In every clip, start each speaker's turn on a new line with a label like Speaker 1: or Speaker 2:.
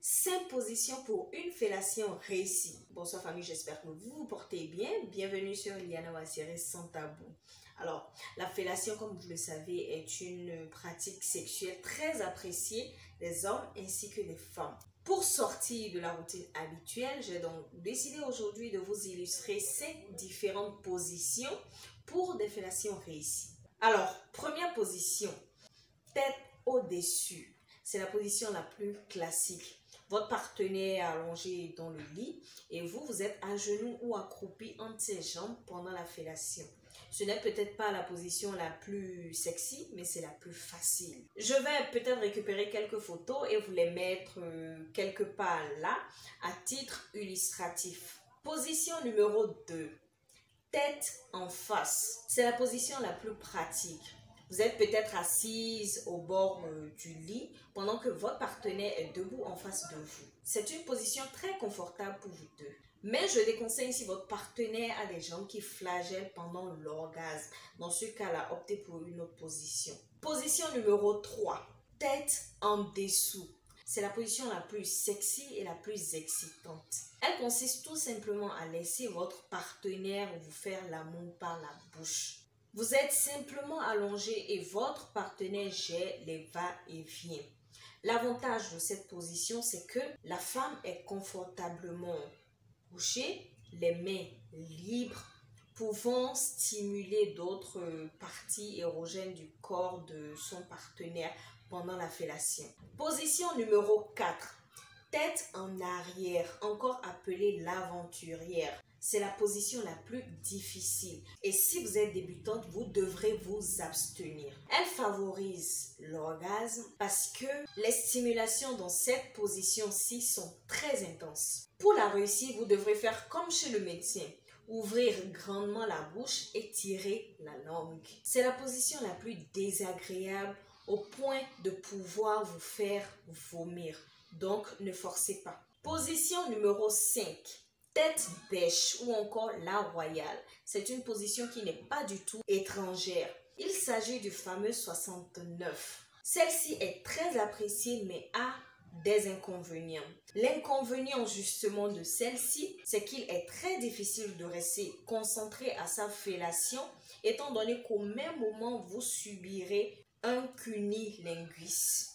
Speaker 1: 5 positions pour une fellation réussie. Bonsoir famille, j'espère que vous vous portez bien. Bienvenue sur Liana Wassere sans tabou. Alors, la fellation, comme vous le savez, est une pratique sexuelle très appréciée des hommes ainsi que des femmes. Pour sortir de la routine habituelle, j'ai donc décidé aujourd'hui de vous illustrer 5 différentes positions pour des fellations réussies. Alors, première position, tête au-dessus. C'est la position la plus classique. Votre partenaire est allongé dans le lit et vous êtes à genoux ou accroupi entre ses jambes pendant la fellation. Ce n'est peut-être pas la position la plus sexy, mais c'est la plus facile. Je vais peut-être récupérer quelques photos et vous les mettre quelque part là, à titre illustratif. Position numéro 2. Tête en face. C'est la position la plus pratique. Vous êtes peut-être assise au bord du lit pendant que votre partenaire est debout en face de vous. C'est une position très confortable pour vous deux. Mais je déconseille si votre partenaire a des jambes qui flagellent pendant l'orgasme. Dans ce cas-là, optez pour une autre position. Position numéro 3. Tête en dessous. C'est la position la plus sexy et la plus excitante. Elle consiste tout simplement à laisser votre partenaire vous faire l'amour par la bouche. Vous êtes simplement allongé et votre partenaire gère les va-et-vient. L'avantage de cette position, c'est que la femme est confortablement couchée, les mains libres, pouvant stimuler d'autres parties érogènes du corps de son partenaire pendant la fellation. Position numéro 4. Tête en arrière, encore appelée l'aventurière. C'est la position la plus difficile. Et si vous êtes débutante, vous devrez vous abstenir. Elle favorise l'orgasme parce que les stimulations dans cette position-ci sont très intenses. Pour la réussir, vous devrez faire comme chez le médecin. Ouvrir grandement la bouche et tirer la langue. C'est la position la plus désagréable au point de pouvoir vous faire vomir. Donc, ne forcez pas. Position numéro 5. Tête bêche ou encore la royale. C'est une position qui n'est pas du tout étrangère. Il s'agit du fameux 69. Celle-ci est très appréciée mais a des inconvénients. L'inconvénient justement de celle-ci, c'est qu'il est très difficile de rester concentré à sa fellation étant donné qu'au même moment, vous subirez un cunnilingus.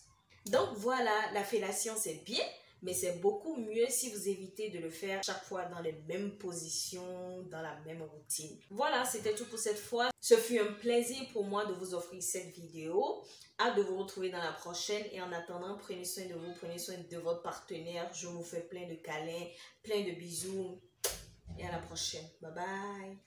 Speaker 1: Donc voilà, la fellation c'est bien, mais c'est beaucoup mieux si vous évitez de le faire chaque fois dans les mêmes positions, dans la même routine. Voilà, c'était tout pour cette fois. Ce fut un plaisir pour moi de vous offrir cette vidéo. Hâte de vous retrouver dans la prochaine. Et en attendant, prenez soin de vous, prenez soin de votre partenaire. Je vous fais plein de câlins, plein de bisous. Et à la prochaine. Bye bye.